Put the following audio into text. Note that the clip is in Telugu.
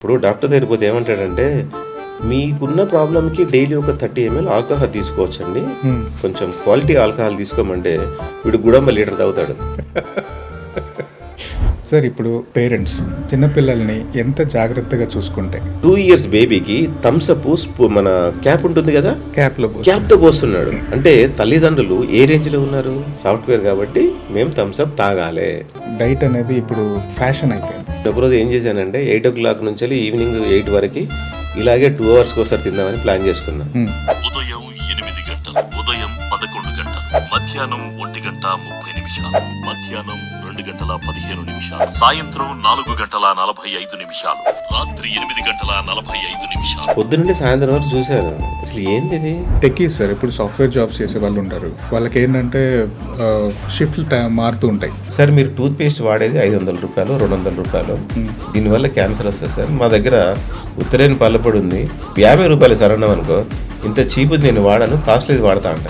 ఇప్పుడు డాక్టర్ దగ్గరికి పోతే ఏమంటాడంటే మీకున్న ప్రాబ్లంకి డైలీ ఒక 30 ml ఆల్కహాల్ తీసుకోవచ్చండి, కొంచెం క్వాలిటీ ఆల్కహాల్ తీసుకోమంటే వీడు గుడంబ లీటర్ తాగుతాడు. సార్ ఇప్పుడు పేరెంట్స్ చిన్నపిల్లల్ని ఎంత జాగ్రత్తగా చూసుకుంటే 2 years బేబీకి థమ్స్అప్ మన క్యాప్ ఉంటుంది కదా, క్యాప్తో పోస్తున్నాడు అంటే తల్లిదండ్రులు ఏ రేంజ్లో ఉన్నారు? సాఫ్ట్వేర్ కాబట్టి మేము థమ్స్అప్ తాగాలి. డైట్ అనేది ఇప్పుడు ఫ్యాషన్ అయిపోయింది. ఒకరోజు ఏం చేశానంటే 8 o'clock నుంచి ఈవినింగ్ 8 వరకు ఇలాగే 2 hours ఒకసారి తిందామని ప్లాన్ చేసుకున్నాం. ఉదయం 8 గంటలు, ఉదయం 11 గంటలు, మధ్యాహ్నం 1 గంట 30 నిమిషాలు, మధ్యాహ్నం 2 గంటల 15 నిమిషాలు, సాయంత్రం 4 గంటల 45 నిమిషాలు, రాత్రి 8 గంటల 45 నిమిషాలు. పొద్దున్నే సాయంత్రం వరకు చూశాను. అసలు ఏంది ఇది? టెక్కీ సార్ ఇప్పుడు సాఫ్ట్వేర్ జాబ్స్ చేసే వాళ్ళు ఉంటారు, వాళ్ళకి ఏంటంటే షిఫ్ట్లు మారుతూ ఉంటాయి. సార్ మీరు టూత్ పేస్ట్ వాడేది 500 రూపాయలు 200 రూపాయలు, దీనివల్ల క్యాన్సర్ వస్తుంది సార్. మా దగ్గర ఉత్తరేని పల్లపొడి ఉంది, 50 రూపాయలు సార్ అన్నాం అనుకో, ఇంత చీపు నేను వాడను, కాస్ట్లీది వాడతా అంట.